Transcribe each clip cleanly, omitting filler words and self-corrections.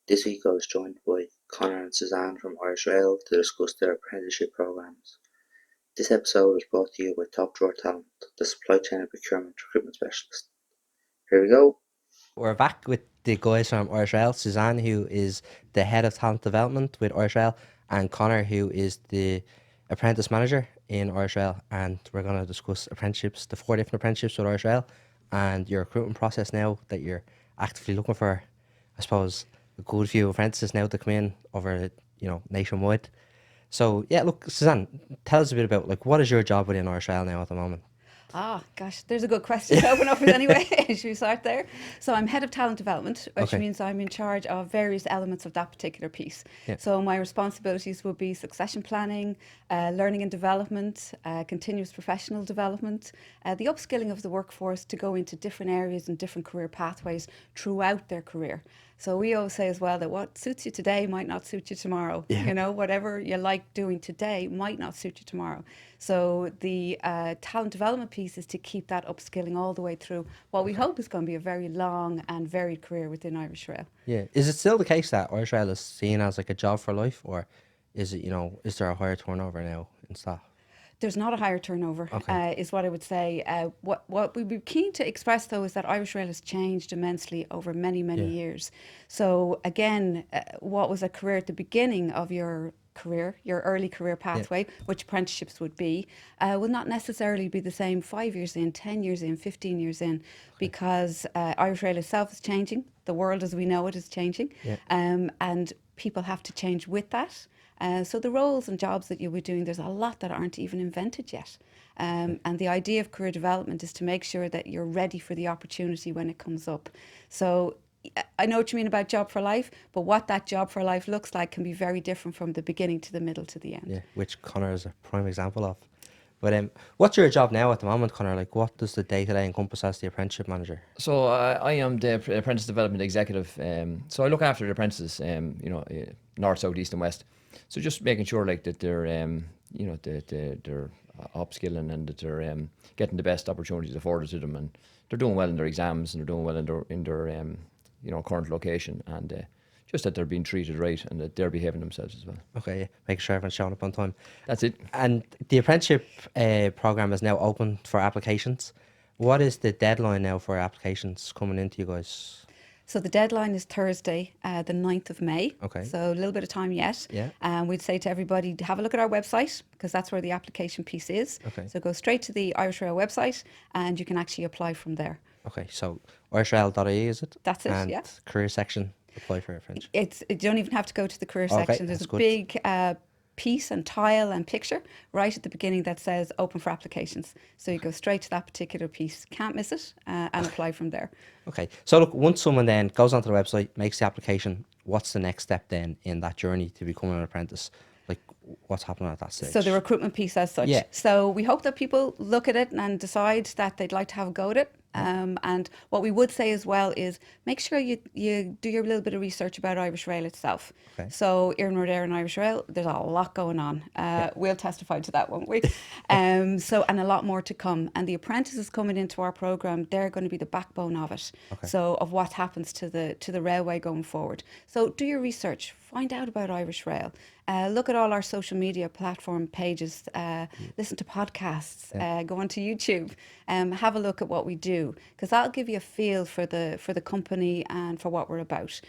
This week I was joined by Conor and Suzanne from Irish Rail to discuss their apprenticeship programs. This episode is brought to you by Top Drawer Talent, the supply chain and procurement recruitment specialist. Here we go. We're back with the guys from Irish Rail, Suzanne, who is the head of talent development with Irish Rail, and Conor, who is the apprentice manager in Irish Rail. And we're going to discuss apprenticeships, the 4 different apprenticeships with Irish Rail, and your recruitment process now that you're actively looking for, I suppose, a good few apprentices now to come in over, nationwide. So yeah, look, Suzanne, tell us a bit about what is your job within Irish Rail now at the moment? Gosh, there's a good question to open up with anyway. Should we start there? So I'm head of talent development, which Okay. means I'm in charge of various elements of that particular piece. Yeah. So my responsibilities will be succession planning, learning and development, continuous professional development, the upskilling of the workforce to go into different areas and different career pathways throughout their career. So we always say as well that what suits you today might not suit you tomorrow. Yeah. Whatever you like doing today might not suit you tomorrow. So the talent development piece is to keep that upskilling all the way through what we hope is going to be a very long and varied career within Irish Rail. Yeah. Is it still the case that Irish Rail is seen as like a job for life, or is it, is there a higher turnover now in staff? There's not a higher turnover, Okay. is what I would say. What we'd be keen to express, though, is that Irish Rail has changed immensely over many, many Yeah. years. So again, what was a career at the beginning of your career, your early career pathway, which apprenticeships would be, will not necessarily be the same 5 years in, 10 years in, 15 years in, because Irish Rail itself is changing. The world as we know it is changing. Yeah. And people have to change with that. So the roles and jobs that you'll be doing, there's a lot that aren't even invented yet. And the idea of career development is to make sure that you're ready for the opportunity when it comes up. So I know what you mean about job for life, but what that job for life looks like can be very different from the beginning to the middle to the end. Yeah, which Connor is a prime example of. But what's your job now at the moment, Connor? Like, what does the day-to-day encompass as the apprenticeship manager? So I am the apprentice development executive. So I look after the apprentices, north, south, east, and west. So just making sure that they're, they're upskilling and that they're getting the best opportunities afforded to them, and they're doing well in their exams and they're doing well in their current location, and just that they're being treated right and that they're behaving themselves as well. Okay, yeah, making sure everyone's showing up on time. That's it. And the apprenticeship program is now open for applications. What is the deadline now for applications coming into you guys? So the deadline is Thursday, the 9th of May. Okay. So a little bit of time yet. Yeah. We'd say to everybody, have a look at our website, because that's where the application piece is. Okay. So go straight to the Irish Rail website and you can actually apply from there. Okay, so irishrail.ie is it? That's it, and yeah. career section, apply for apprenticeship. You don't even have to go to the career Okay, section. There's that's a good. big piece and tile and picture right at the beginning that says open for applications. So you go straight to that particular piece. Can't miss it and apply from there. Okay, so look, once someone then goes onto the website, makes the application, what's the next step then in that journey to becoming an apprentice? Like, what's happening at that stage? So the recruitment piece as such. Yeah. So we hope that people look at it and decide that they'd like to have a go at it. And what we would say as well is make sure you do your little bit of research about Irish Rail itself. Okay. So Iarn Rodair and Irish Rail, there's a lot going on. We'll testify to that, won't we? And a lot more to come. And the apprentices coming into our programme, they're going to be the backbone of it. Okay. So of what happens to the railway going forward. So do your research, find out about Irish Rail. Look at all our social media platform pages, listen to podcasts, go onto YouTube, have a look at what we do, because that'll give you a feel for the company and for what we're about.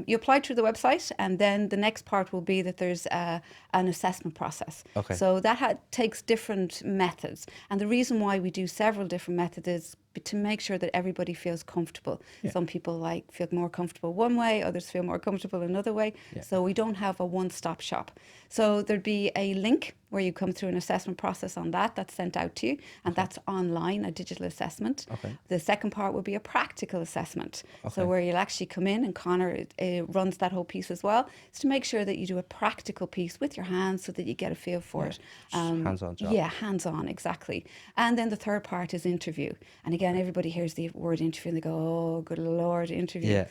You apply through the website, and then the next part will be that there's an assessment process. Okay. So that takes different methods, and the reason why we do several different methods is to make sure that everybody feels comfortable. Yeah. Some people feel more comfortable one way, others feel more comfortable another way. Yeah. So we don't have a one-stop shop. So there'd be a link where you come through an assessment process on that's sent out to you, and that's online, a digital assessment. Okay. The second part would be a practical assessment. Okay. So where you'll actually come in, and Conor runs that whole piece as well, is to make sure that you do a practical piece with your hands so that you get a feel for it. hands-on job. Yeah, hands-on, exactly. And then the third part is interview. And again, everybody hears the word interview and they go, oh, good Lord, interview. Yeah.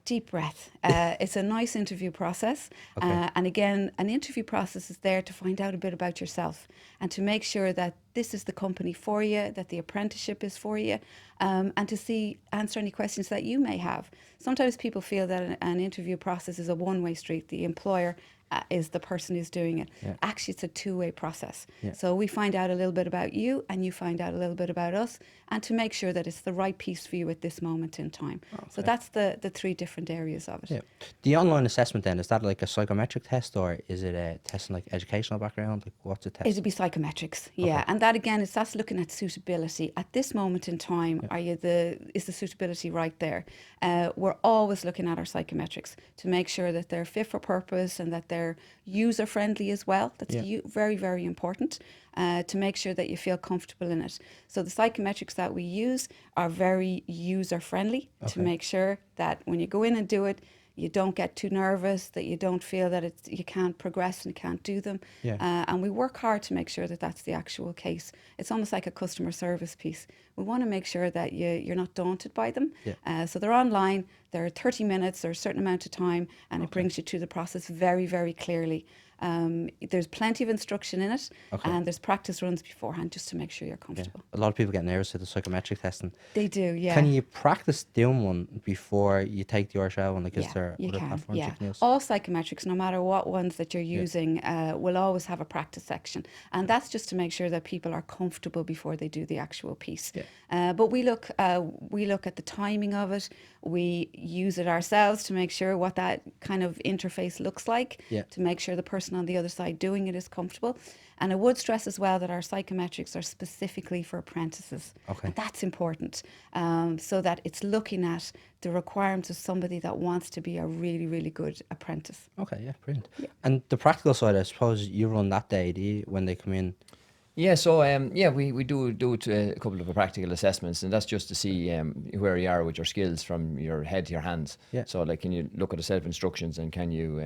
Deep breath. It's a nice interview process. Okay. And again, an interview process is there to find out a bit about yourself and to make sure that this is the company for you, that the apprenticeship is for you, and to answer any questions that you may have. Sometimes people feel that an interview process is a one-way street. The employer is the person who's doing it. Yeah. Actually, it's a two-way process. Yeah. So we find out a little bit about you and you find out a little bit about us, and to make sure that it's the right piece for you at this moment in time. So that's the three different areas of it. Yeah. The online assessment then, is that like a psychometric test, or is it a testing like educational background? Like what's it testing? It'll be psychometrics, yeah. And that again that's looking at suitability. At this moment in time, is the suitability right there? We're always looking at our psychometrics to make sure that they're fit for purpose and that they're user friendly as well. That's very, very important. To make sure that you feel comfortable in it. So the psychometrics that we use are very user friendly to make sure that when you go in and do it, you don't get too nervous, that you don't feel that you can't progress and you can't do them. Yeah. And we work hard to make sure that that's the actual case. It's almost like a customer service piece. We want to make sure that you're not daunted by them. Yeah. So they're online, they're 30 minutes or a certain amount of time, and it brings you through the process very, very clearly. There's plenty of instruction in it, and there's practice runs beforehand just to make sure you're comfortable. A lot of people get nervous with the psychometric testing. They do, yeah. Can you practice doing one before you take the RSL one? Like, is there you other can, platforms you can use? All psychometrics, no matter what ones that you're using, will always have a practice section, and that's just to make sure that people are comfortable before they do the actual piece. But we look at the timing of it. We use it ourselves to make sure what that kind of interface looks like, to make sure the person on the other side doing it is comfortable. And I would stress as well that our psychometrics are specifically for apprentices. And that's important, so that it's looking at the requirements of somebody that wants to be a really, really good apprentice. Okay, yeah, brilliant. And the practical side, I suppose you run that day, do you, when they come in? Yeah, so we do a couple of practical assessments, and that's just to see where you are with your skills from your head to your hands. Yeah. So like, can you look at the set of instructions, and can you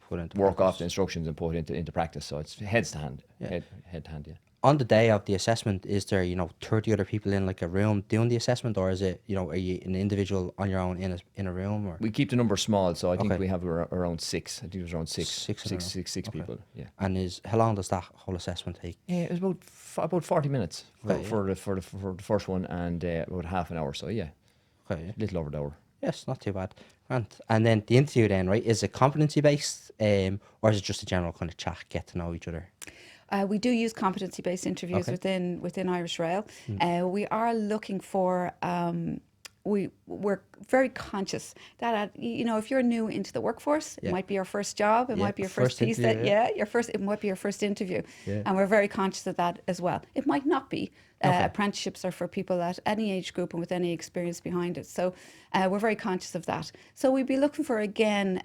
Put into work practice. off the instructions and put it into practice? So it's heads to hand, head to hand. Yeah. On the day of the assessment, is there 30 other people in like a room doing the assessment, or is it are you an individual on your own in a room? Or We keep the number small, so I think we have around 6. I think it was around six Six people. Yeah. And how long does that whole assessment take? Yeah, it was about 40 minutes for the first one, and about half an hour. So yeah, Okay, little over the hour. yes, not too bad. And then the interview then, right? Is it competency based, or is it just a general kind of chat, get to know each other? We do use competency-based interviews within Irish Rail. We are looking for. We're very conscious that if you're new into the workforce, it might be your first job, it might be your first piece interview, it might be your first interview, and we're very conscious of that as well. It might not be. Apprenticeships are for people at any age group and with any experience behind it. So we're very conscious of that. So we'd be looking for, again,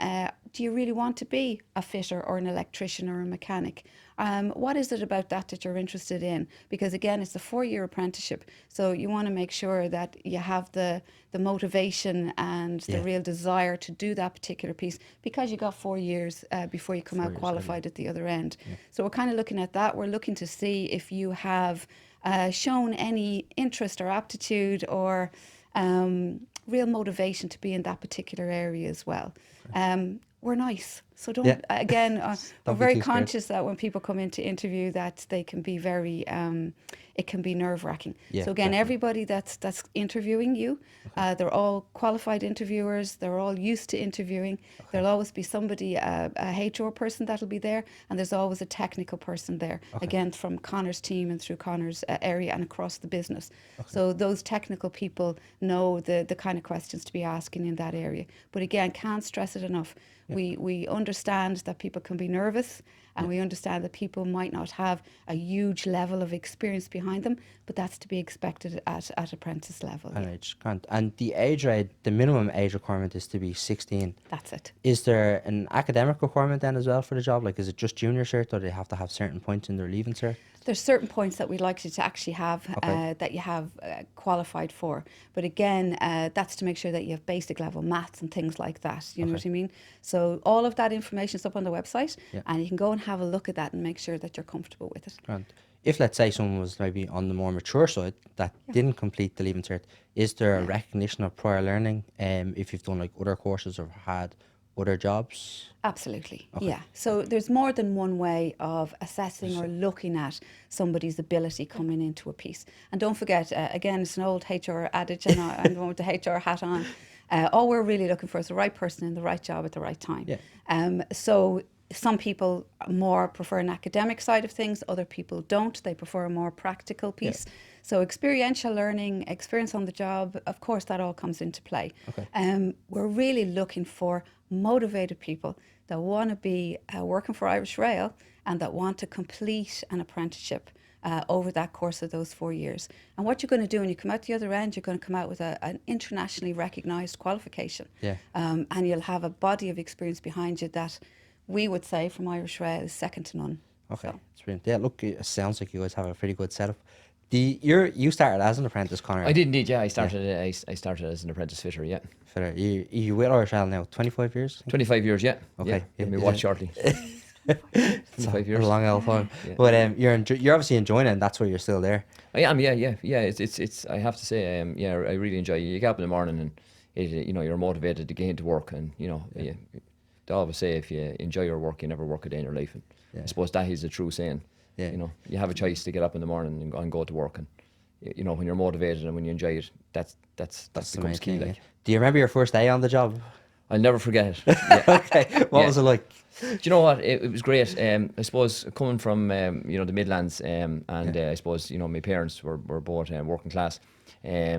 do you really want to be a fitter or an electrician or a mechanic? What is it about that you're interested in? Because again, it's a 4-year apprenticeship. So you want to make sure that you have the motivation and the real desire to do that particular piece, because you got 4 years before you come out qualified at the other end. So we're kind of looking at that. We're looking to see if you have shown any interest or aptitude or real motivation to be in that particular area as well. We're nice. So don't, again, we're very conscious that when people come in to interview that they can be very, it can be nerve-wracking. So again, everybody that's interviewing you, they're all qualified interviewers, they're all used to interviewing. There'll always be somebody, a HR person that'll be there, and there's always a technical person there, again, from Conor's team and through Conor's area and across the business. So those technical people know the kind of questions to be asking in that area. But again, can't stress it enough. We understand that people can be nervous, and we understand that people might not have a huge level of experience behind them, but that's to be expected at apprentice level. And the age rate, the minimum age requirement is to be 16. That's it. Is there an academic requirement then as well for the job? Like, is it just junior cert, or do they have to have certain points in their leaving cert? There's certain points that we'd like you to actually have that you have qualified for. But again, that's to make sure that you have basic level maths and things like that. You know what I mean? So all of that information is up on the website, and you can go and have a look at that and make sure that you're comfortable with it. Grant. if let's say someone was maybe on the more mature side that didn't complete the Leaving Cert, is there a recognition of prior learning if you've done like other courses or had other jobs? Absolutely, yeah. So there's more than one way of assessing or looking at somebody's ability coming into a piece. And don't forget, again, it's an old HR adage, and I'm the one with the HR hat on. All we're really looking for is the right person in the right job at the right time. Yeah. So some people more prefer an academic side of things, other people don't. They prefer a more practical piece. Yeah. So experiential learning, experience on the job, of course, that all comes into play. Okay. We're really looking for motivated people that want to be working for Irish Rail and that want to complete an apprenticeship over that course of those 4 years. And what you're going to do when you come out the other end, you're going to come out with an internationally recognised qualification. Yeah. And you'll have a body of experience behind you that we would say from Irish Rail is second to none. Okay, So. that's brilliant. Yeah, look, it sounds like you guys have a pretty good setup. You started as an apprentice, Conor. I did indeed, yeah. I started as an apprentice fitter, yeah. Fitter. You with Irish Rail now, 25 years? 25 years, yeah. Okay. Yeah. Give me a watch shortly. 25 years. A long old time. Yeah. But you're obviously enjoying it, and that's why you're still there. I am, yeah. It's. I have to say, I really enjoy it. You get up in the morning and you're motivated to get into work, and they always say if you enjoy your work, you never work a day in your life. And I suppose that is a true saying. Yeah. You have a choice to get up in the morning and go to work, and when you're motivated and when you enjoy it, that becomes key. Like. Do you remember your first day on the job? I'll never forget it. Yeah. Okay. What was it like? Do you know what? It was great. I suppose coming from the Midlands, and I suppose my parents were both working class,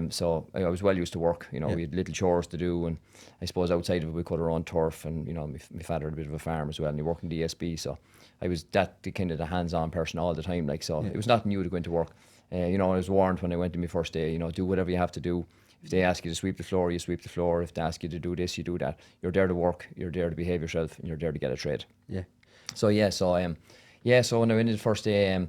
so I was well used to work. We had little chores to do, and I suppose outside of it we cut our own turf, and my father had a bit of a farm as well, and he worked in DSB, so I was the kind of the hands-on person all the time. Like so, it was nothing new to go into work. I was warned when I went to my first day. Do whatever you have to do. If they ask you to sweep the floor, you sweep the floor. If they ask you to do this, you do that. You're there to work. You're there to behave yourself, and you're there to get a trade. Yeah. So so when I went in the first day,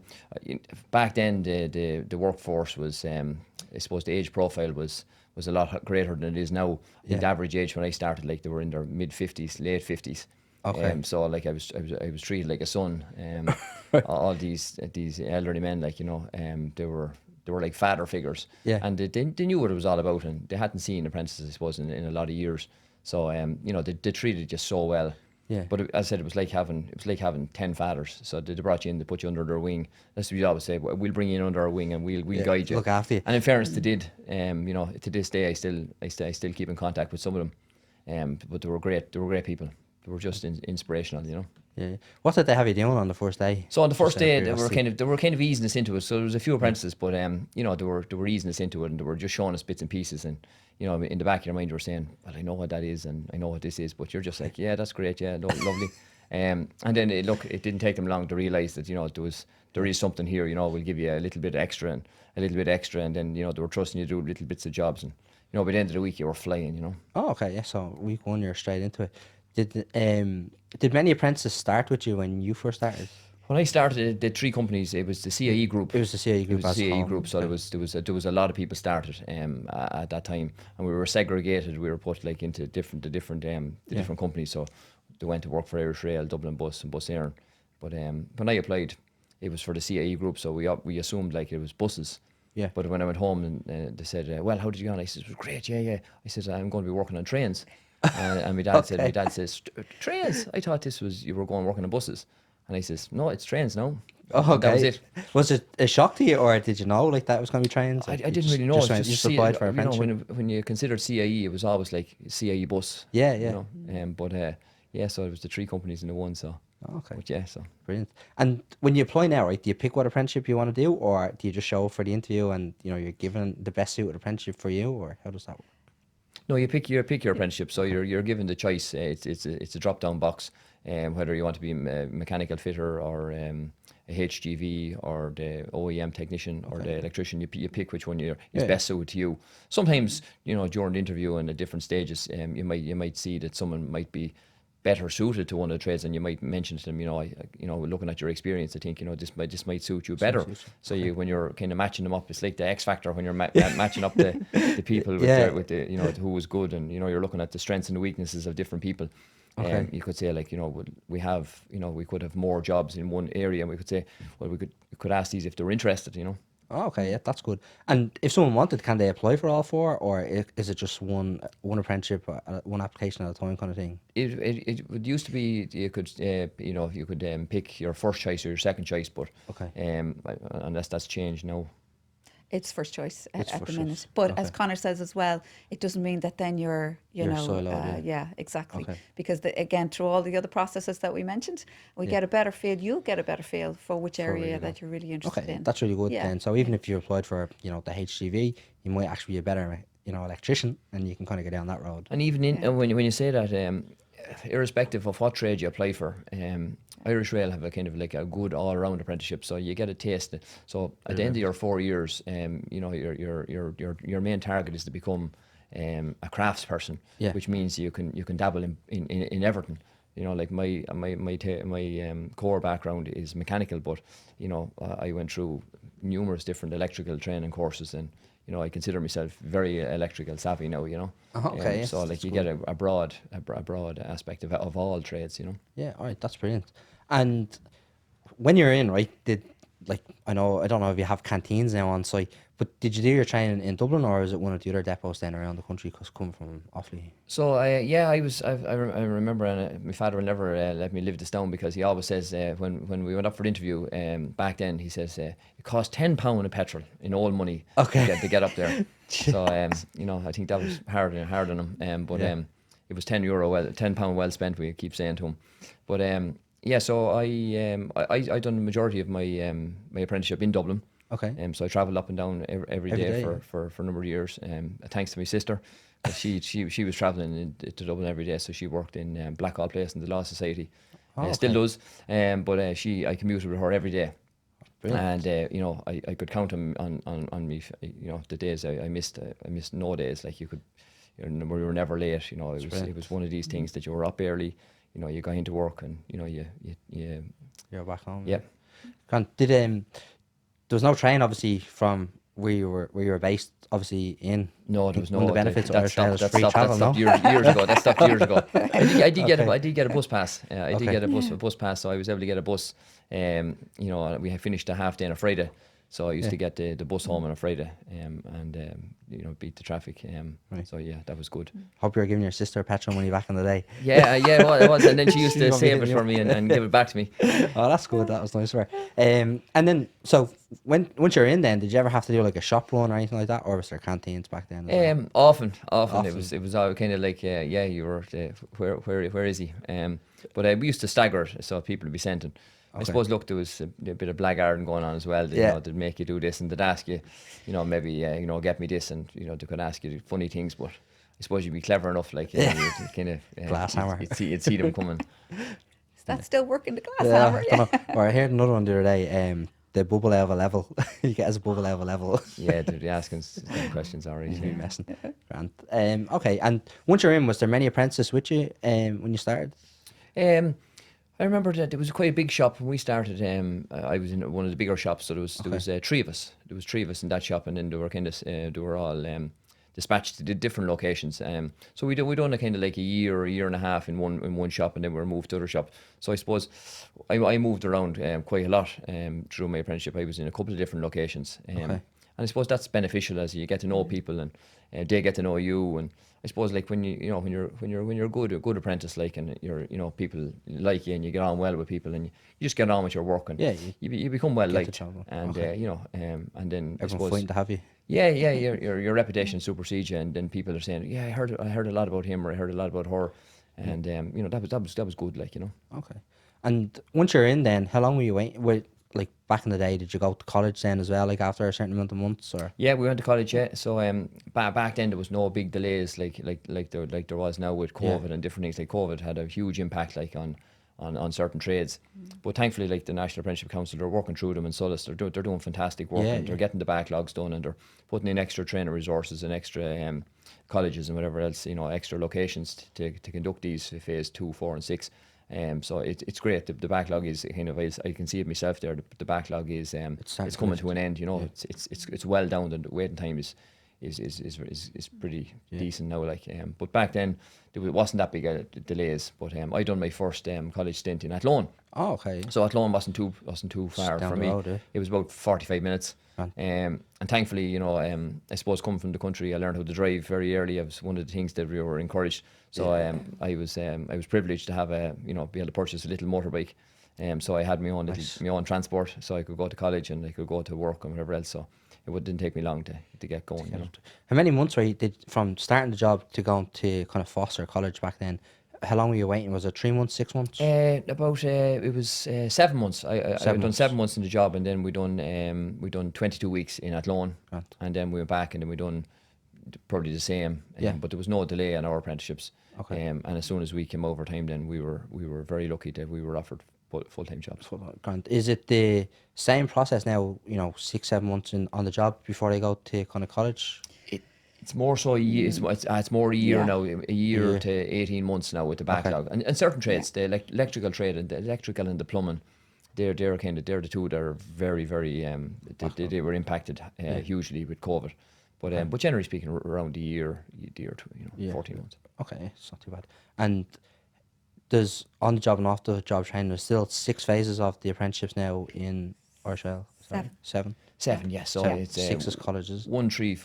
back then the workforce was, I suppose the age profile was a lot greater than it is now. I think the average age when I started, like they were in their mid-50s, late 50s. Okay. So like I was treated like a son. All these elderly men, like they were like father figures. Yeah. And they knew what it was all about, and they hadn't seen apprentices, I suppose, in a lot of years. So they treated you so well. Yeah. But as I said, it was like having 10 fathers. So they brought you in, they put you under their wing. That's what we always say. We'll bring you in under our wing and we'll guide you, look after you. And in fairness, they did. To this day, I still keep in contact with some of them. But they were great. They were great people. They were just inspirational. Yeah. What did they have you doing on the first day? So on the first day, they were kind of easing us into it. So there was a few apprentices, but they were easing us into it, and they were just showing us bits and pieces. And in the back of your mind, you were saying, "Well, I know what that is, and I know what this is," but you're just like, "Yeah, that's great. Yeah, lovely." And then it didn't take them long to realise that there is something here. We'll give you a little bit extra and a little bit extra, and then they were trusting you to do little bits of jobs, and by the end of the week, you were flying. Oh, okay. Yeah. So week one, you're straight into it. Did many apprentices start with you when you first started? When I started, the three companies, it was the CIE group. It was the CIE group. So there was a lot of people started at that time, and we were segregated. We were put like into different companies. So they went to work for Irish Rail, Dublin Bus, and Bus Éireann. But when I applied, it was for the CIE group. So we assumed like it was buses. Yeah. But when I went home and they said, "Well, how did you go?" And I said, "It was great. Yeah." I said, "I'm going to be working on trains." And my dad says, "Trains? I thought you were going working on buses." And I says, "No, it's trains now." Oh, okay. That was it. Was it a shock to you, or did you know like that was going to be trains? I didn't really know. Just applied for apprenticeship. When you considered CIE, it was always like CIE bus. Yeah. So it was the three companies in the one. So. Okay. But yeah, so. Brilliant. And when you apply now, right, do you pick what apprenticeship you want to do, or do you just show up for the interview and you're given the best suited apprenticeship for you, or how does that work? No, you pick your apprenticeship. So you're given the choice. It's a drop down box, whether you want to be a mechanical fitter or a HGV or the OEM technician or the electrician. You pick which one is best suited to you. Sometimes during the interview and at different stages, you might see that someone might be better suited to one of the trades, and you might mention to them, looking at your experience, I think this might suit you better. So when you're kind of matching them up, it's like the X factor when you're matching up the people with the who was good, and you're looking at the strengths and the weaknesses of different people. Okay. You could say like, we have, we could have more jobs in one area, and we could say, well, we could ask these if they're interested. Oh, okay, yeah, that's good. And if someone wanted, can they apply for all four, or is it just one apprenticeship, one application at a time kind of thing? It used to be you could pick your first choice or your second choice, but Okay. unless that's changed now. It's first choice It's at the first minute. choice. But Okay. as Connor says as well, it doesn't mean that then you're siloed, yeah, exactly. Okay. Because again, through all the other processes that we mentioned, you'll get a better feel for which where area you that go. you're really interested Okay, in. that's really good Yeah, then. So even if you applied for, the HGV, you might actually be a better, electrician, and you can kind of go down that road. And even when you say that, irrespective of what trade you apply for, Irish Rail have a kind of like a good all-around apprenticeship, so you get a taste. So at the end of your 4 years, your main target is to become a craftsperson, Yeah. which means you can dabble in everything. Like my core background is mechanical, but I went through numerous different electrical training courses, and I consider myself very electrical savvy now. Oh, okay, yes, so like that's you good. get a broad aspect of all trades. Yeah, all right, that's brilliant. And when you're in, right, I don't know if you have canteens now on site, but did you do your training in Dublin, or is it one of the other depots then around the country, because coming from Offaly? So I remember, and my father will never let me live this down, because he always says when we went up for the interview back then, he says it cost £10 of petrol in old money to get up there. So I think that was hard on him. But it was £10 well spent, we keep saying to him. But so I done the majority of my my apprenticeship in Dublin. Okay. So I travelled up and down every day, day, for a number of years. Thanks to my sister, she was travelling to Dublin every day, so she worked in Blackhall Place in the Law Society. Still does. But I commuted with her every day. Brilliant. And I could count them on me. The days I missed no days. Like we were never late. It was one of these things that you were up early. You got into work, and You're back home. yeah. Did there was no train, obviously, from where you were based, obviously, in. No, there was no. One of the benefits of Irish Rail is free That travel, stopped no? years ago. That stopped years ago. I did get a bus pass. I did Okay. get a bus pass, so I was able to get a bus. We had finished a half day on a Friday, so I used to get the bus home on a Friday, and beat the traffic. Right. So yeah, that was good. Hope you were giving your sister petrol money back in the day. Yeah, it was, and then she used She to probably save did, it for me and give it back to me. Oh, that's good. That was nice of her. And then, so once you're in, then did you ever have to do like a shop run or anything like that, or was there canteens back then? As well? Often it was all kind of like you were where is he? But we used to stagger it, so people would be sent. And I suppose, look, there was a bit of blackguarding going on as well. They'd make you do this, and they'd ask you, maybe get me this, and they could ask you funny things, but I suppose you'd be clever enough, like you'd kind of Glass hammer. You'd see them coming. Is that still working, the glass hammer? I don't know. Or I heard another one the other day. The bubble out of a level. You get as a bubble out of a level. Yeah, they'd be asking some questions already. You'd be messing. Grand. Okay, and once you're in, was there many apprentices with you when you started? I remember that there was quite a big shop when we started. I was in one of the bigger shops, so there was three of us. There was three of us in that shop, and then they were all dispatched to different locations. So we done a kind of like a year and a half in one shop, and then we were moved to other shop. So I suppose I moved around quite a lot through my apprenticeship. I was in a couple of different locations, and I suppose that's beneficial as you get to know people, and they get to know you. And I suppose like when you're a good apprentice, like, and you're people like you, and you get on well with people, and you just get on with your work, and you become well liked, and and then everyone I suppose fighting to have you. Yeah, your reputation supersedes you, and then people are saying, yeah, I heard a lot about him, or I heard a lot about her, and that was good, like. Okay. And once you're in, then how long were you waiting? Like back in the day, did you go to college then as well, like after a certain amount of months, or? Yeah, we went to college. Yeah, so back then there was no big delays like there was now with COVID and different things. Like COVID had a huge impact, like on certain trades, but thankfully, like the National Apprenticeship Council, they're working through them in Solis. They're doing fantastic work, and they're getting the backlogs done, and they're putting in extra trainer resources and extra colleges and whatever else, extra locations to conduct these phase 2, 4, and 6. So it's great. The backlog is kind of, I can see it myself there. The backlog is it's coming to an end. It's well down. The waiting time is is pretty decent now. Like, but back then it wasn't that big delays. But I done my first college stint in Athlone. Oh, okay. So Athlone wasn't too far down from the me. road, eh? It was about 45 minutes. Right. And thankfully, you know, I suppose coming from the country, I learned how to drive very early. It was one of the things that we were encouraged. So I was privileged to have be able to purchase a little motorbike. So I had my own transport, so I could go to college and I could go to work and whatever else. So didn't take me long to get going. You know. How many months were you from starting the job to going to kind of Foster College back then? How long were you waiting? Was it 3 months, 6 months? About it was 7 months. I had done 7 months in the job, and then we done 22 weeks in Athlone, and then we went back, and then we done probably the same. But there was no delay on our apprenticeships. Okay. And as soon as we came over time, then we were very lucky that we were offered full-time jobs. Is it the same process now? 6, 7 months on the job before they go to kind of college. It's more so a year. It's more a year Yeah. now, a year to 18 months now with the backlog. And certain trades, the electrical trade and the electrical and the plumbing, they're the two that are very, very they were impacted hugely with COVID. But generally speaking, around a year or two, 14 months. Okay, it's not too bad. And there's on the job and off the job training. There's still 6 phases of the apprenticeships now in Arshell. 7. 7, yes. So Seven. it's 6 is colleges. 1, 3,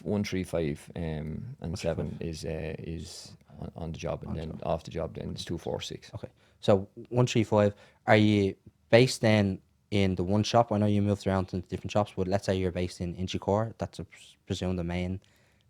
5, and 7 is on the job, and then off the job, then it's 2, 4, 6. Okay. So 1, 3, 5. Are you based then in the one shop? I know you moved around to different shops, but let's say you're based in Inchicore. That's presume the main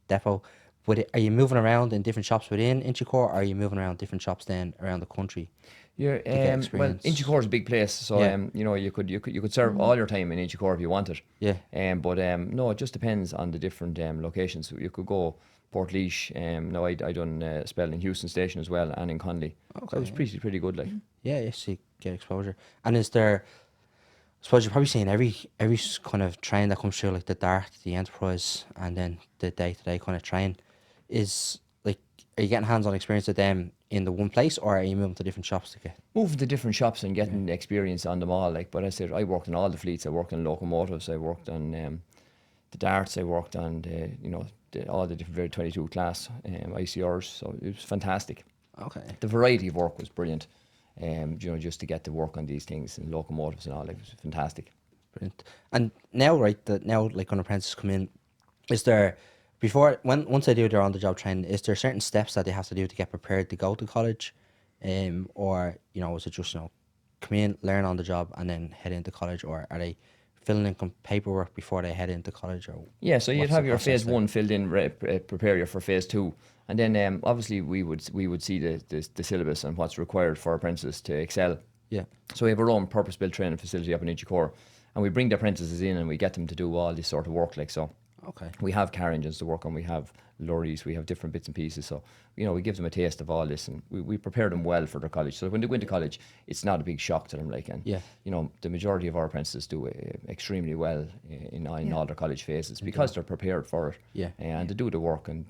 depot. But are you moving around in different shops within Inchicore, or are you moving around different shops then around the country? Well, Inchicore is a big place, so you could serve all your time in Inchicore if you wanted. Yeah. But no, it just depends on the different locations. So you could go Portlaoise. No, I done a spell in Houston Station as well, and in Conley. Okay. So it was pretty good, like. Yeah, yes, you get exposure. And is there? I suppose you're probably seeing every kind of train that comes through, like the Dart, the Enterprise, and then the day-to-day kind of train. Is like, are you getting hands-on experience with them in the one place, or are you moving to different shops to get? Moving to different shops and getting experience on them all. Like, but I said, I worked on all the fleets. I worked on locomotives. I worked on the Darts. I worked on all the different 22 class ICRs. So it was fantastic. Okay. The variety of work was brilliant. Just to get to work on these things and locomotives and all, it was fantastic. Brilliant. And now, like when apprentices come in, is there once they do their on-the-job training, is there certain steps that they have to do to get prepared to go to college, or is it just come in, learn on the job, and then head into college, or are they filling in paperwork before they head into college? Or yeah, so you'd have your phase 1 filled in, prepare you for phase 2, and then obviously we would see the syllabus and what's required for apprentices to excel. Yeah. So we have our own purpose-built training facility up in Inchicore, and we bring the apprentices in and we get them to do all this sort of work, like so. Okay. We have car engines to work on, we have lorries, we have different bits and pieces. So, we give them a taste of all this, and we prepare them well for their college. So when they go into college, it's not a big shock to them. Like, and the majority of our apprentices do extremely well in all their college phases because they're prepared for it. Yeah. And they do the work, and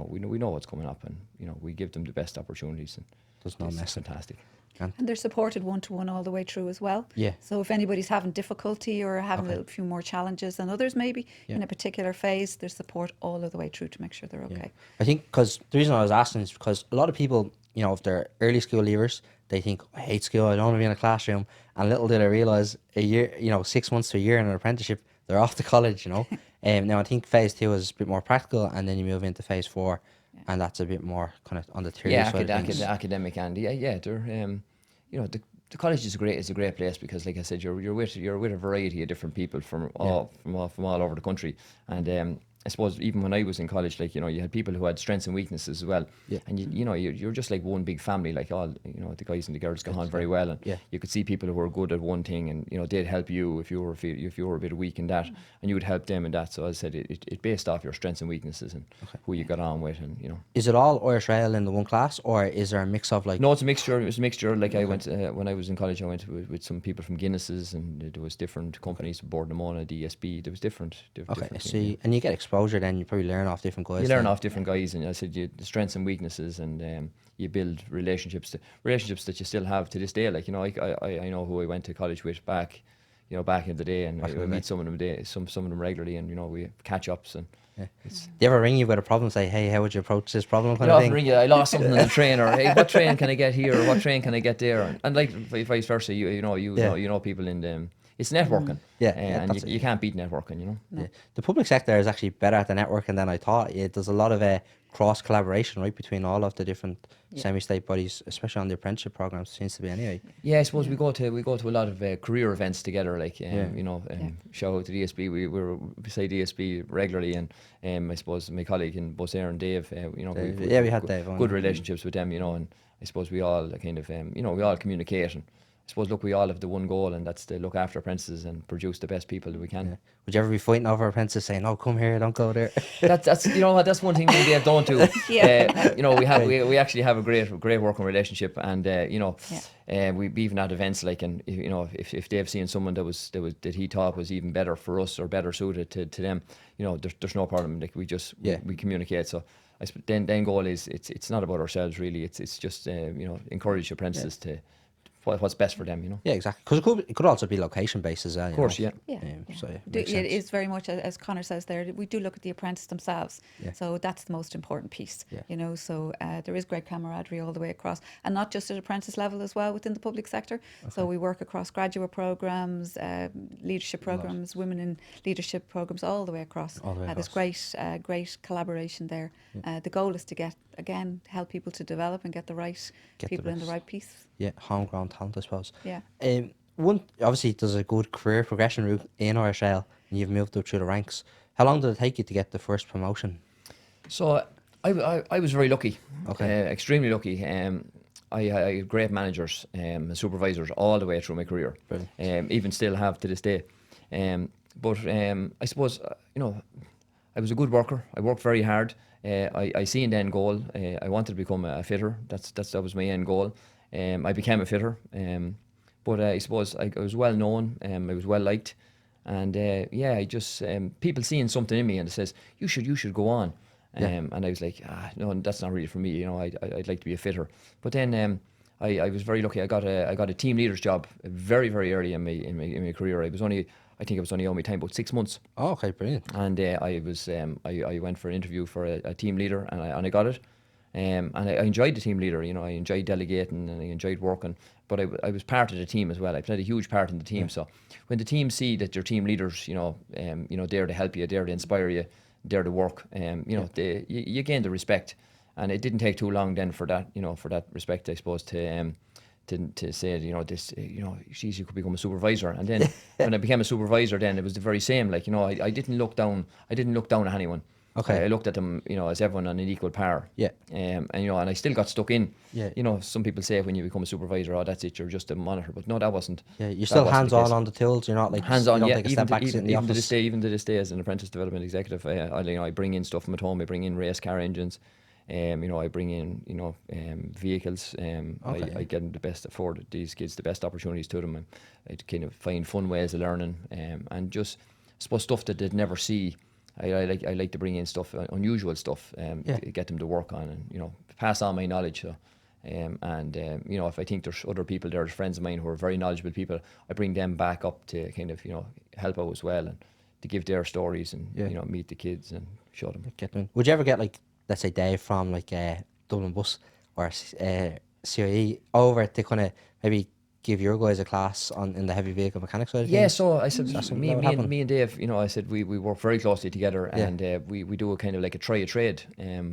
we know what's coming up, and we give them the best opportunities. And there's no mess. Fantastic. And they're supported one-to-one all the way through as well. Yeah. So if anybody's having difficulty or having a little few more challenges than others maybe in a particular phase, there's support all of the way through to make sure they're okay. I think because the reason I was asking is because a lot of people, if they're early school leavers, they think, I hate school, I don't want to be in a classroom. And little did I realise a year, 6 months to a year in an apprenticeship, they're off to college, Now I think phase 2 is a bit more practical, and then you move into phase 4. And that's a bit more kind of on the theory side of things. Academic, and they're the college is a great place because, like I said, you're with a variety of different people from all over the country, and I suppose even when I was in college, like, you had people who had strengths and weaknesses as well. Yeah. And you're just like one big family, like all, the guys and the girls got on very well, and you could see people who were good at one thing, and they'd help you if you were a bit weak in that, and you would help them in that. So as I said, it based off your strengths and weaknesses and who you got on with, and Is it all Irish Rail in the one class, or is there a mix of like? No, it's a mixture. It was a mixture. Like I went when I was in college, I went with some people from Guinness's, and there was different companies, Board Namona, DSB. There was different. See, and you get exposure then. You probably learn off different guys. You learn off different guys, and I said the strengths and weaknesses, and you build relationships that you still have to this day. Like, I know who I went to college with back, you know, back in the day, and I meet some of them some of them regularly, and you know, we have catch ups and. They ever ring you with a problem? Say, hey, how would you approach this problem? Kind They of often thing. ring you, I lost something on the train, or hey, what train can I get here, or what train can I get there, and like vice versa. You know people in the. It's networking, and that's you can't beat networking, you know. Yeah. The public sector is actually better at the networking than I thought. There's a lot of cross collaboration, right, between all of the different semi-state bodies, especially on the apprenticeship programs. Seems to be anyway. Yeah, I suppose we go to a lot of career events together, like you know, shout out to DSB. We're beside DSB regularly, and I suppose my colleague in Bus Air and Dave, you know, We had Dave on. good relationships with them, you know, and I suppose we all kind of you know, we all communicate, and I suppose look, we all have the one goal, and that's to look after apprentices and produce the best people that we can. Yeah. Would you ever be fighting over apprentices saying, "No, come here, don't go there"? That's you know what, that's one thing we Dave don't do. Yeah. You know, we actually have a great working relationship, and you know, we even had events like, and you know, if Dave's seen someone that he thought was even better for us or better suited to them, you know, there's no problem. Like we just we communicate. So then goal is it's not about ourselves really. It's just you know, encourage apprentices to what's best for them, you know. Yeah, exactly. Because it could also be location based as well. Of course, you know? Yeah. So it It makes sense. is very much, as Conor says there, we do look at the apprentice themselves. So that's the most important piece, you know. So there is great camaraderie all the way across, and not just at apprentice level as well within the public sector. So we work across graduate programs, leadership programs, women in leadership programs, all the way across. There's great collaboration there. The goal is to help people to develop and get the right people in the right piece. Yeah, homegrown talent, I suppose. Yeah. One, obviously, there's a good career progression route in RSL, and you've moved up through the ranks. How long did it take you to get the first promotion? So I was very lucky, Okay. extremely lucky. I had great managers and supervisors all the way through my career, even still have to this day. But I suppose, you know, I was a good worker. I worked very hard. I seen the end goal. I wanted to become a fitter. That was my end goal. I became a fitter. But I suppose I was well known. I was well liked, and I just people seeing something in me, and it says you should go on. And I was like, no, that's not really for me. You know, I'd like to be a fitter. But then I was very lucky. I got a team leader's job very very early in my career. I think I was only on my time about 6 months. Oh, okay, brilliant. And I went for an interview for a team leader, and I got it. And I enjoyed the team leader. You know, I enjoyed delegating and I enjoyed working. But I was part of the team as well. I played a huge part in the team. So when the team see that your team leaders, you know, there to help you, there to inspire you, there to work, you know, you gain the respect. And it didn't take too long then for that respect, I suppose, to say, you know, this, you know, geez, you could become a supervisor. And then when I became a supervisor, then it was the very same. Like, you know, I didn't look down at anyone. Okay. I looked at them, you know, as everyone on an equal par. Yeah. And you know, and I still got stuck in. Yeah. You know, some people say when you become a supervisor, oh, that's it, you're just a monitor. But no, that wasn't. Yeah, you're still hands on the tools. You're not like hands on. You don't Yeah, take a step back, sit in the even to office. this day, as an apprentice development executive, I bring in stuff from at home. I bring in race car engines. You know, I bring in, you know, vehicles. I get them afford these kids the best opportunities to them, and I kind of find fun ways of learning, and just I suppose stuff that they'd never see. I like to bring in stuff, unusual stuff, to get them to work on, and you know, pass on my knowledge. So, you know, if I think there's other people there, friends of mine who are very knowledgeable people, I bring them back up to kind of, you know, help out as well, and to give their stories and you know, meet the kids and show them. Would you ever get, like, let's say Dave from like Dublin Bus or CIE over to kind of maybe give your guys a class in the heavy vehicle mechanics side of things? Yeah, so I said, me and Dave, you know, I said we work very closely together, and we do a kind of like a try a trade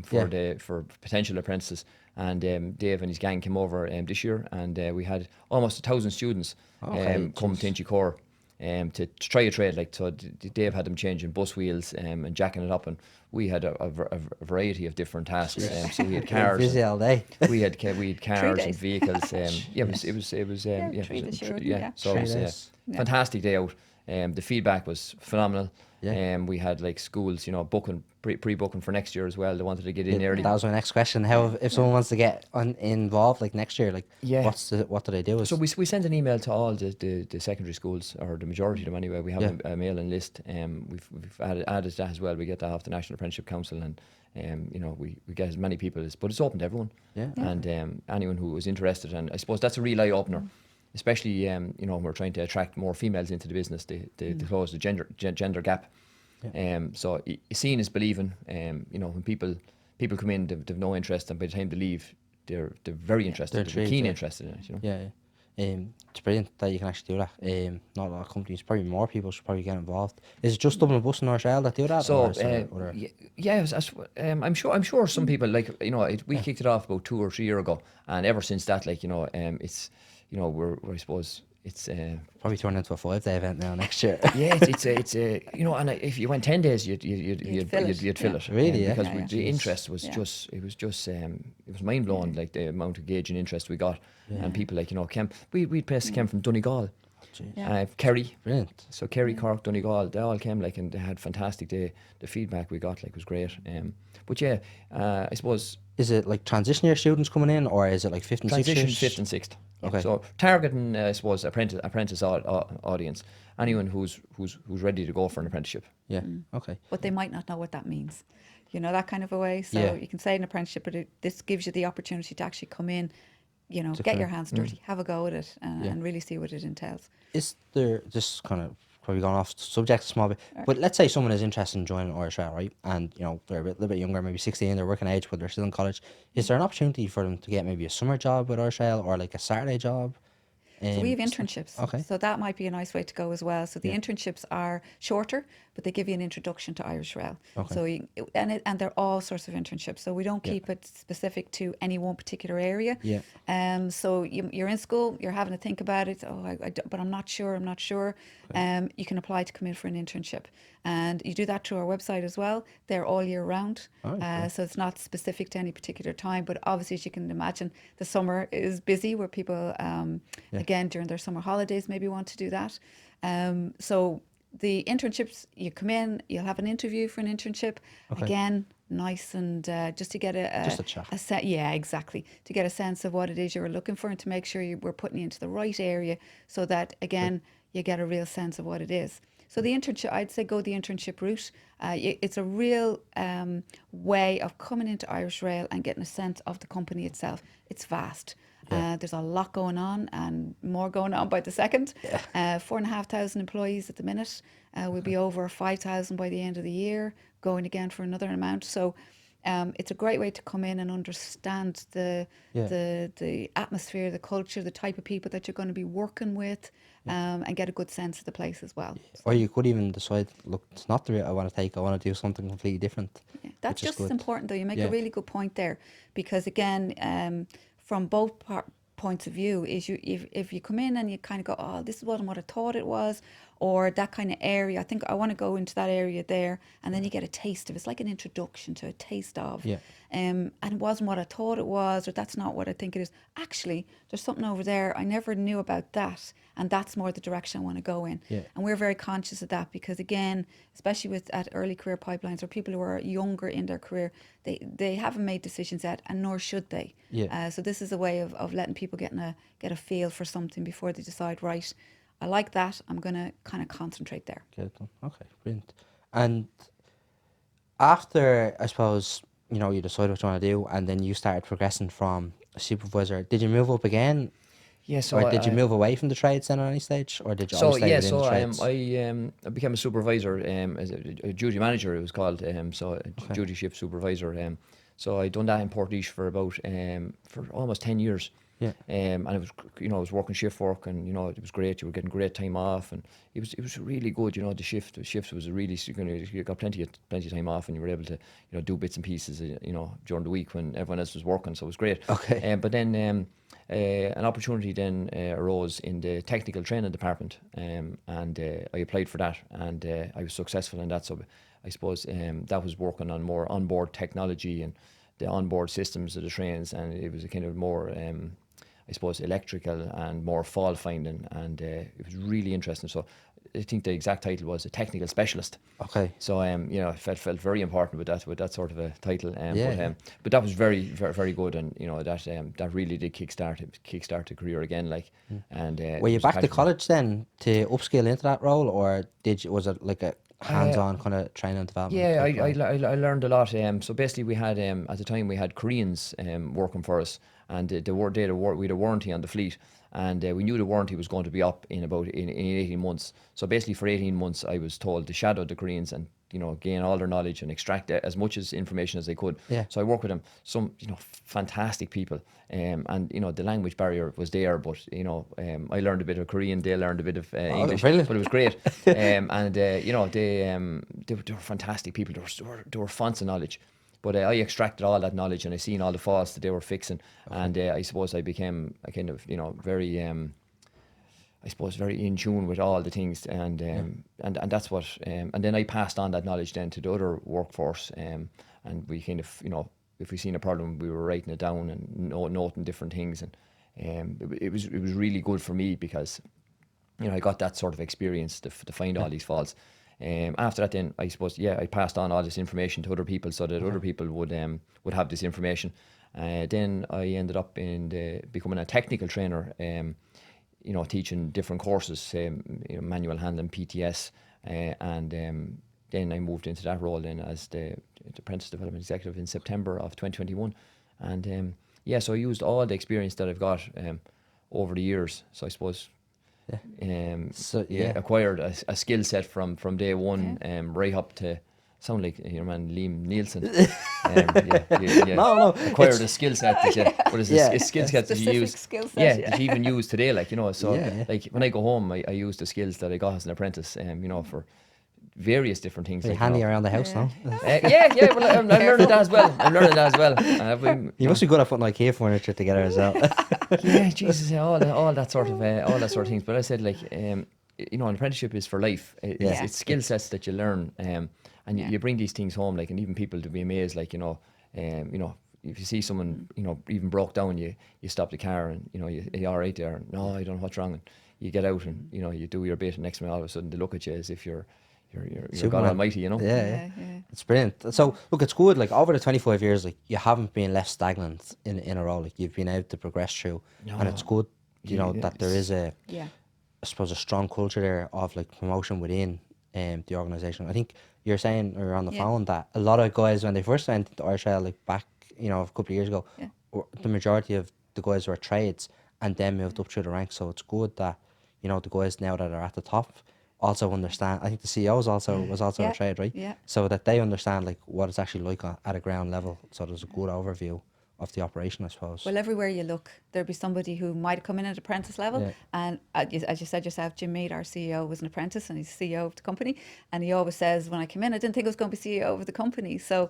for potential apprentices. And Dave and his gang came over this year, and we had almost 1,000 students come to Inchicore to try a trade. Like, so Dave had them changing bus wheels and jacking it up, and we had a variety of different tasks. So we had cars. Busy all day. We had cars and vehicles. So it was a fantastic day out. The feedback was phenomenal. We had like schools, you know, pre-booking for next year as well. They wanted to get in early. That was my next question. How, if someone wants to get involved like next year, like what do they do? So we sent an email to all the secondary schools, or the majority of them anyway. We have a mailing list. We've added that as well. We get that off the National Apprenticeship Council, and you know, we get as many people but it's open to everyone. And anyone who is interested, and I suppose that's a real eye opener. especially you know, when we're trying to attract more females into the business, to close the gender gap. So seeing is believing. You know, when people come in, they've no interest, and by the time they leave, they're very interested, they're keen interested in it. You know. Yeah. It's brilliant that you can actually do that. Not a lot of companies, probably more people should probably get involved. Is it just Dublin Bus and Arshell that do that? So or is there other? I'm sure some people, like, you know, we kicked it off about 2 or 3 years ago, and ever since that, like, you know, it's, you know, we're I suppose it's Probably turn into a 5-day event now next year. yeah, it's you know, and if you went 10 days, you'd fill it. Really, yeah? Because the interest was just it was mind blowing, like the amount of engaging interest we got, and people, like, you know, we'd places came from Donegal, Kerry, Brilliant. so Kerry, Cork, Donegal, they all came, like, and they had fantastic. The feedback we got, like, was great. But yeah, I suppose Is it like transition year students coming in, or is it like 5th and 6th transition years? 5th and 6th. Okay. So targeting, I suppose, apprentice audience, anyone who's ready to go for an apprenticeship. Yeah. Okay. But they might not know what that means, you know, that kind of a way. So Yeah. you can say an apprenticeship, but this gives you the opportunity to actually come in, you know, To get kind your of- hands dirty, have a go at it, and really see what it entails. Is there, just kind of probably gone off subject a small bit, but let's say someone is interested in joining RSL, right? And, you know, they're a little bit younger, maybe 16, they're working age, but they're still in college. Is there an opportunity for them to get maybe a summer job with RSL or like a Saturday job? So we have internships. Okay. So that might be a nice way to go as well. So the internships are shorter, but they give you an introduction to Irish Rail. Okay. So and they're all sorts of internships. So we don't keep it specific to any one particular area. Yeah. So you're in school, you're having to think about it. But I'm not sure. You can apply to come in for an internship, and you do that through our website as well. They're all year round. So it's not specific to any particular time. But obviously, as you can imagine, the summer is busy where people again during their summer holidays maybe want to do that. So the internships, you come in, you'll have an interview for an internship. Again, nice, and just to get Just a chat. yeah, exactly, to get a sense of what it is you're looking for, and to make sure we're putting you into the right area, so that again you get a real sense of what it is. So the internship, I'd say go the internship route. It's a real way of coming into Irish Rail and getting a sense of the company itself. It's vast. There's a lot going on, and more going on by the second. 4,500 employees at the minute. We'll be over 5,000 by the end of the year, going again for another amount. So it's a great way to come in and understand the atmosphere, the culture, the type of people that you're going to be working with, and get a good sense of the place as well. Or you could even decide, look, it's not the route I want to take. I want to do something completely different. Yeah, that's which is just as good. important, though. You make a really good point there, because again, from both points of view, is if you come in and you kind of go, oh, this wasn't what I thought it was, or that kind of area, I think I want to go into that area there, and then you get a taste of it. It's like an introduction to a taste of. And it wasn't what I thought it was, or that's not what I think it is. Actually, there's something over there, I never knew about that, and that's more the direction I want to go in. And we're very conscious of that, because again, especially at early career pipelines, or people who are younger in their career, they haven't made decisions yet, and nor should they. So this is a way of letting people get a feel for something before they decide, right, I like that, I'm going to kind of concentrate there. Get it done. Okay, brilliant. And after, I suppose, you know, you decided what you want to do, and then you started progressing from a supervisor, did you move up again? Yeah, so Or did you move away from the trades then at any stage, or did you always stay within the trades? I became a supervisor, as a duty manager it was called, duty shift supervisor. So I done that in Portage for about for almost 10 years. And it was, you know, I was working shift work, and you know, it was great. You were getting great time off, and it was really good. You know, the shift was really, you got plenty of time off, and you were able to, you know, do bits and pieces, you know, during the week when everyone else was working. So it was great. But then an opportunity then arose in the technical training department, and I applied for that, and I was successful in that. So I suppose that was working on more onboard technology and the onboard systems of the trains, and it was a kind of more I suppose electrical and more fault finding, and it was really interesting. So I think the exact title was a technical specialist. So you know, I felt very important with that sort of a title. But that was very, very, very good, and you know, that really did kickstart the career again. Like, and were you back to college then to upskill into that role, or was it like a hands-on kind of training and development? I learned a lot. So basically, we had at the time we had Koreans working for us, and we had a warranty on the fleet, and we knew the warranty was going to be up in 18 months. So basically for 18 months I was told to shadow the Koreans and gain all their knowledge and extract as much as information as I could. Yeah. So I worked with them, some fantastic people, and the language barrier was there, but I learned a bit of Korean, they learned a bit of English, brilliant. but it was great. They were fantastic people. They were fonts of knowledge. But I extracted all that knowledge, and I seen all the faults that they were fixing, and I suppose I became a kind of very very in tune with all the things, and that's what and then I passed on that knowledge then to the other workforce, and we kind of if we seen a problem we were writing it down and noting different things, and it was really good for me because I got that sort of experience to find all these faults. After that, then I suppose I passed on all this information to other people so that other people would have this information. Then I ended up becoming a technical trainer, teaching different courses, manual handling, PTS, and then I moved into that role then as the apprentice development executive in September of 2021, and so I used all the experience that I've got over the years. So I suppose. Acquired a skill set from day one, right up to sound like your man Liam Nielsen. No, acquired a skill set that what is this? A skill set that you use? Skill set, that you even use today. Like like when I go home, I use the skills that I got as an apprentice. For various different things. Like handy around the house now. Well, I'm learning that as well. You must be good at putting IKEA furniture together as well. Jesus, all that sort of things. But I said, like, an apprenticeship is for life. It's skill sets that you learn, and you bring these things home, like, and even people to be amazed, like, if you see someone, even broke down, you stop the car and you're all right there. No, I don't know what's wrong. And you get out and you do your bit, and next minute all of a sudden they look at you as if you're God Almighty, Yeah. It's brilliant. So look, it's good. Like over the 25 years, like you haven't been left stagnant in a role. Like you've been able to progress through, and it's good. That there is I suppose a strong culture there of like promotion within the organisation. I think you're saying or on the phone that a lot of guys when they first went into Irish Rail, like back a couple of years ago, the majority of the guys were trades and then moved up through the ranks. So it's good that the guys now that are at the top also understand. I think the CEO was also a trade, right? Yeah. So that they understand like what it's actually like at a ground level. So there's a good overview of the operation, I suppose. Well, everywhere you look, there'll be somebody who might have come in at apprentice level. And as you said yourself, Jim Mead, our CEO, was an apprentice and he's CEO of the company. And he always says, when I came in, I didn't think I was going to be CEO of the company. So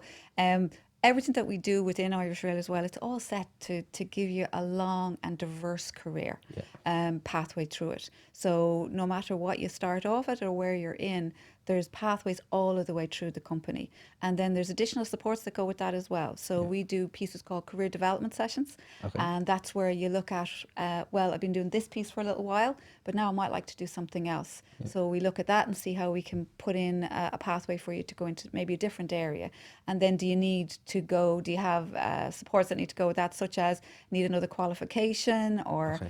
everything that we do within Irish Rail as well, it's all set to give you a long and diverse career pathway through it. So no matter what you start off at or where you're in, there's pathways all of the way through the company. And then there's additional supports that go with that as well. So we do pieces called career development sessions. And that's where you look at, well, I've been doing this piece for a little while, but now I might like to do something else. So we look at that and see how we can put in a pathway for you to go into maybe a different area. And then do you have supports that need to go with that, such as need another qualification or...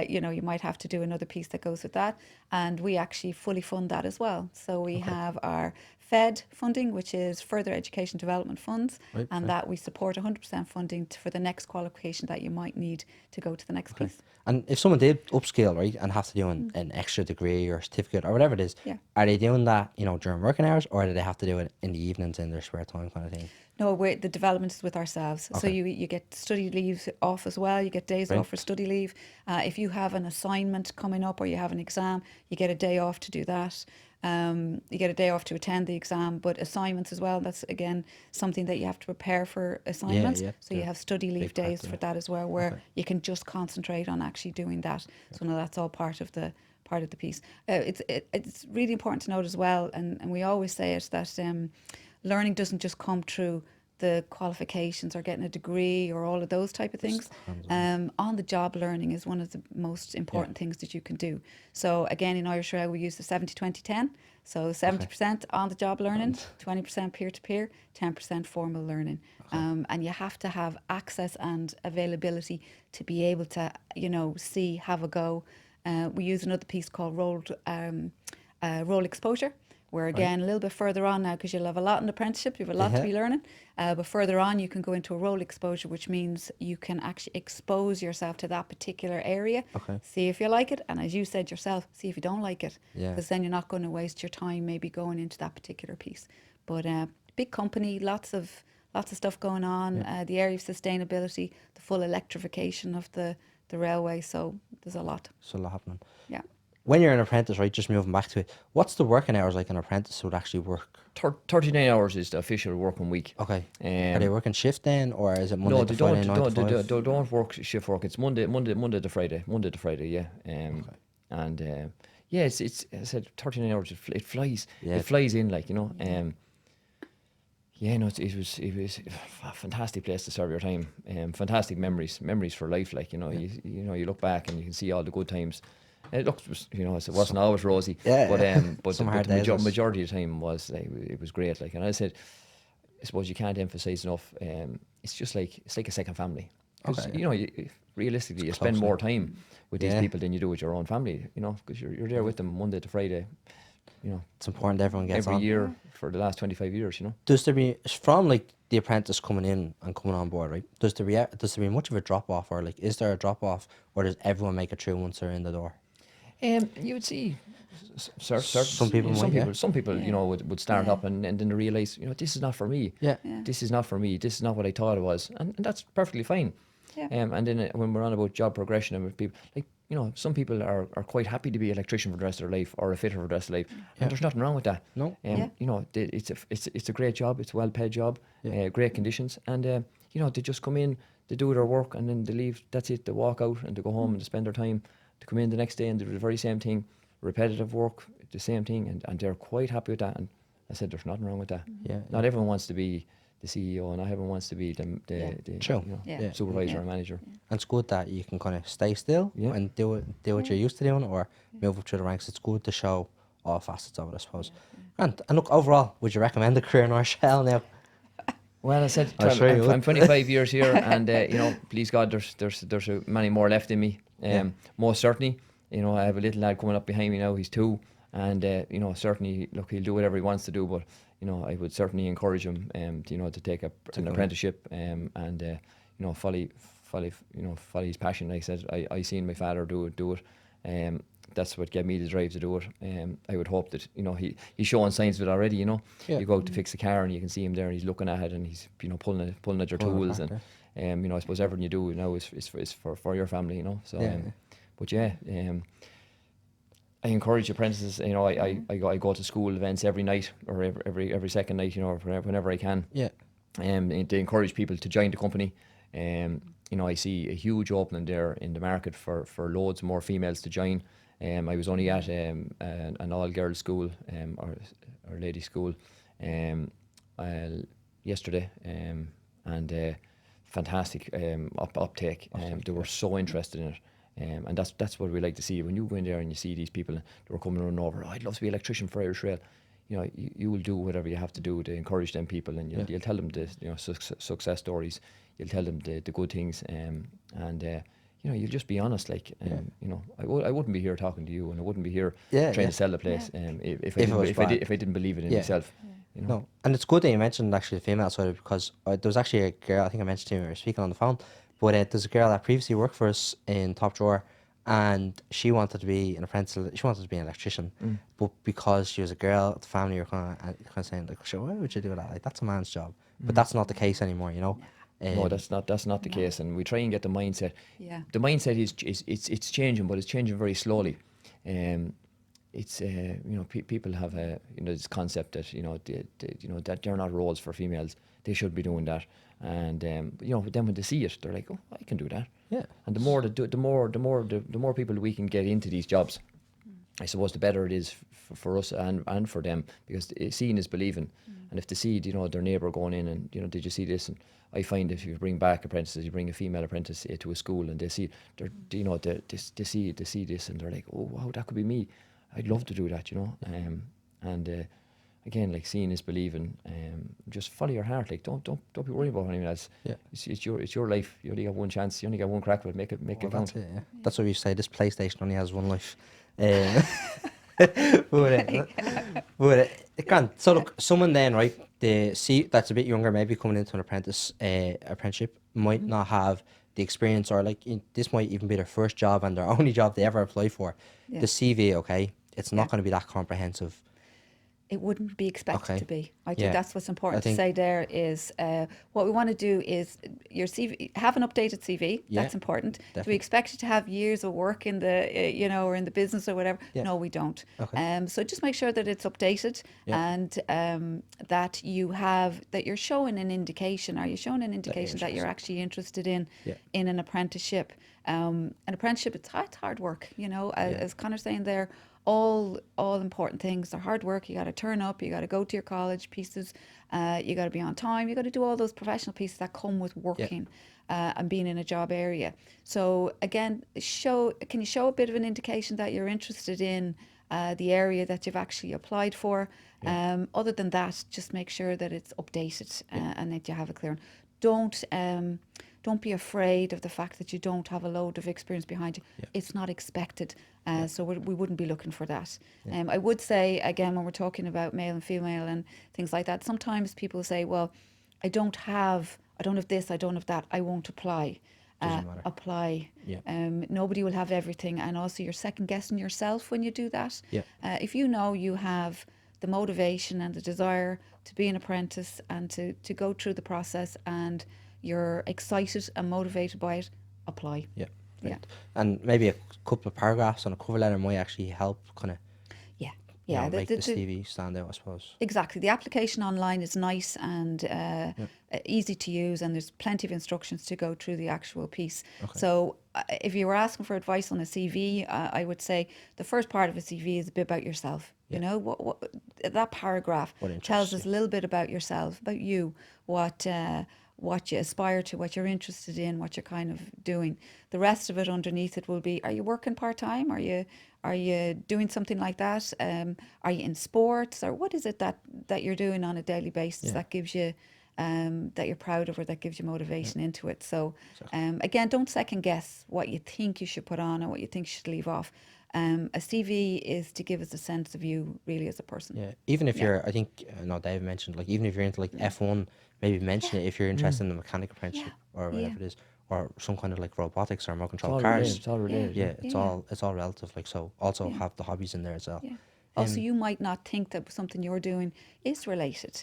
you might have to do another piece that goes with that. And we actually fully fund that as well. So we have our FED funding, which is Further Education Development Funds, and that we support 100% funding for the next qualification that you might need to go to the next piece. And if someone did upskill, right, and have to do an extra degree or certificate or whatever it is, are they doing that, during working hours, or do they have to do it in the evenings in their spare time kind of thing? No, the development is with ourselves. So you get study leave off as well. You get days off for study leave. If you have an assignment coming up or you have an exam, you get a day off to do that. You get a day off to attend the exam, but assignments as well. That's again something that you have to prepare for assignments. So you have study leave days for that as well, where you can just concentrate on actually doing that. So now that's all part of the piece. It's really important to note as well, and we always say it, that learning doesn't just come through the qualifications or getting a degree or all of those type of things. On the job learning is one of the most important things that you can do. So again, in Irish Rail we use the 70-20-10. So 70% on the job learning, 20% peer-to-peer, 10% formal learning. And you have to have access and availability to be able to, have a go. We use another piece called role exposure, We're again a little bit further on now because you'll have a lot in the apprenticeship, you have a lot to be learning. But further on, you can go into a role exposure, which means you can actually expose yourself to that particular area, see if you like it, and as you said yourself, see if you don't like it, because then you're not going to waste your time maybe going into that particular piece. But big company, lots of stuff going on. The area of sustainability, the full electrification of the railway. So there's a lot. So a lot happening. Yeah. When you're an apprentice, right, just moving back to it, what's the working hours like an apprentice would actually work? 39 hours is the official working week. Okay. Are they working shift then, or is it Monday to Friday, 9 to 5? They don't work shift work. It's Monday to Friday, yeah. And it's I said 39 hours. It flies. Yeah. It flies in, like, you know. It was a fantastic place to serve your time. Fantastic memories for life. Like, you know, you look back and you can see all the good times. It looks, you know, it wasn't always rosy, but the majority of the time was like, it was great. Like, and I said, I suppose you can't emphasize enough. It's like a second family. Because realistically, you spend more time with these people than you do with your own family. You know, because you're there with them Monday to Friday. You know, it's important everyone gets every on. year for the last 25 years. You know, does there be, from like the apprentice coming in and coming on board, right? Does there be much of a drop off, or like is there a drop off, or does everyone make it through once they're in the door? You would see some people, you know, would start up and then they realise, you know, this is not for me. This is not for me. This is not what I thought it was, and that's perfectly fine. And then when we're on about job progression and with people, like, you know, some people are quite happy to be an electrician for the rest of their life or a fitter for the rest of their life, and there's nothing wrong with that. No. You know, it's a great job. It's a well-paid job, great conditions, and you know, they just come in, they do their work, and then they leave. That's it. They walk out and they go home and they spend their time. To come in the next day and do the very same thing, repetitive work, the same thing, and they're quite happy with that. And I said, there's nothing wrong with that. Not everyone wants to be the CEO, not everyone wants to be the supervisor or manager. And it's good that you can kind of stay still and do what you're used to doing, or move up through the ranks. It's good to show all facets of it, I suppose. And look, overall, would you recommend a career in RSL now? Well, I said, I'm 25 years here, and you know, please God, there's many more left in me. Most certainly, you know, I have a little lad coming up behind me now. He's 2, and you know, certainly, look, he'll do whatever he wants to do. But you know, I would certainly encourage him, you know, to take an apprenticeship, and you know, follow his passion. Like I said, I seen my father do it. That's what gave me the drive to do it. I would hope that, you know, he's showing signs of it already. You know, you go out to fix a car and you can see him there, and he's looking at it, and he's, you know, pulling at your tools, and you know, I suppose everything you do now is for your family. You know, so but I encourage apprentices. You know, I go to school events every night, or every second night. You know, or whenever I can. And they encourage people to join the company. You know, I see a huge opening there in the market for loads more females to join. I was only at an all-girls school, or ladies' school, yesterday, and fantastic uptake. They were so interested in it, and that's what we like to see. When you go in there and you see these people, they were coming running over. Oh, I'd love to be an electrician for Irish Rail. You know, you will do whatever you have to do to encourage them people, and you'll tell them the, you know, success stories. You'll tell them the good things, and you know, you'll just be honest. Like, you know, I wouldn't be here talking to you, and I wouldn't be here trying to sell the place if I didn't believe it in myself. You know? No, and it's good that you mentioned actually the female side, because there was actually a girl, I think I mentioned to you when we were speaking on the phone, but there's a girl that previously worked for us in Top Drawer, and she wanted to be an apprentice. She wanted to be an electrician, but because she was a girl, the family were kind of saying, like, sure, why would you do that? Like, that's a man's job. But that's not the case anymore, you know. No, that's not the case, and we try and get the mindset. The mindset is changing, but it's changing very slowly. It's you know, people have you know, this concept that, you know, you know, that they're not roles for females. They should be doing that, and you know, then when they see it, they're like, oh, I can do that. And the more they do, the more people we can get into these jobs, I suppose the better it is for us and for them, because seeing is believing. And if they see, you know, their neighbour going in and, you know, did you see this? And I find if you bring back apprentices, you bring a female apprentice to a school, and they see, you know, they see this, and they're like, oh wow, that could be me. I'd love to do that, you know. And again, like, seeing is believing. Just follow your heart. Like, don't be worried about anyone else. It's your life. You only got one chance. You only got one crack with it. Make it count. That's it, That's what we say. This PlayStation only has one life. But it can't. So look, someone then, right, that's a bit younger, maybe coming into an apprenticeship, might not have the experience, or like this might even be their first job and their only job they ever apply for. Yeah. The CV, okay, it's not Yeah. going to be that comprehensive. It wouldn't be expected Okay. to be. I think Yeah. that's what's important I think- to say there is what we want to do is your CV, have an updated CV. Yeah, That's important. Do we definitely. expect you to have years of work in the, or in the business or whatever? Yeah. No, we don't. Okay. So just make sure that it's updated Yeah. and that that you're showing an indication. Are you showing an indication that you're interested. actually interested in Yeah. in an apprenticeship? An apprenticeship, it's hard work, as Conor's saying there, all important things. They're hard work. You got to turn up, you got to go to your college pieces, you got to be on time, you got to do all those professional pieces that come with working and being in a job area. So again, can you show a bit of an indication that you're interested in the area that you've actually applied for? Other than that, just make sure that it's updated and that you have it clear. Don't be afraid of the fact that you don't have a load of experience behind you. It's not expected, so we wouldn't be looking for that. I would say, again, when we're talking about male and female and things like that, sometimes people say, well, I don't have this, I don't have that, I won't apply. Doesn't matter. Apply. Yeah. Nobody will have everything, and also you're second guessing yourself when you do that. Yeah. If you know you have the motivation and the desire to be an apprentice and to go through the process, and you're excited and motivated by it, apply. Yeah. Yeah. Right. And maybe a couple of paragraphs on a cover letter might actually help kind of Yeah. make the CV stand out, I suppose. Exactly. The application online is nice and easy to use, and there's plenty of instructions to go through the actual piece. So if you were asking for advice on a CV, I would say the first part of a CV is a bit about yourself. You know, what that paragraph What interests tells us a little bit about yourself, about you, what you aspire to, what you're interested in, what you're kind of doing. The rest of it underneath it will be: are you working part-time? Are you doing something like that? Are you in sports, or what is it that you're doing on a daily basis that gives you that you're proud of, or that gives you motivation into it? So again, don't second guess what you think you should put on and what you think you should leave off. A CV is to give us a sense of you really as a person. Yeah, even if you're, I think, Dave mentioned, like, even if you're into like F1, maybe mention it if you're interested in the mechanic apprenticeship or whatever it is, or some kind of like robotics or remote control cars. It's all related. Yeah, it's all relative. Like, so also have the hobbies in there as well. Yeah. Also, you might not think that something you're doing is related,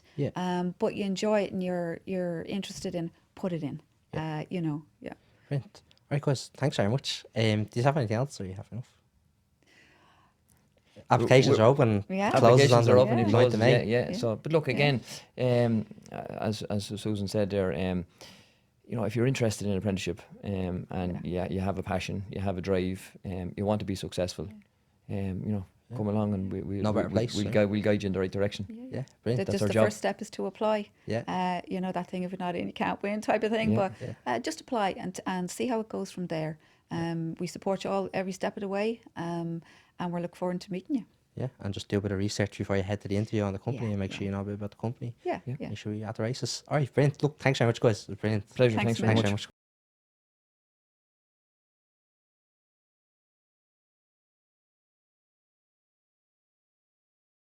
but you enjoy it and you're interested in, put it in. Brilliant. All right, guys, thanks very much. Do you have anything else, or you have enough? Applications are open. Yeah. Closes on Applications the are open in 9th of May. Yeah. So, but look, again, as Susan said there, if you're interested in an apprenticeship, and you have a passion, you have a drive, you want to be successful, come along and No better place, we'll guide you in the right direction. Yeah, brilliant. Just our the job. first step is to apply. Yeah. That thing, if you're not in, you can't win type of thing. Yeah, But just apply and see how it goes from there. We support you all every step of the way, and we're looking forward to meeting you. Yeah, and just do a bit of research before you head to the interview on the company and make sure you know a bit about the company. Yeah. Make sure you're at the races. All right, brilliant. Look, thanks very much, guys. It was brilliant. Pleasure. Thanks Thanks very very much. much.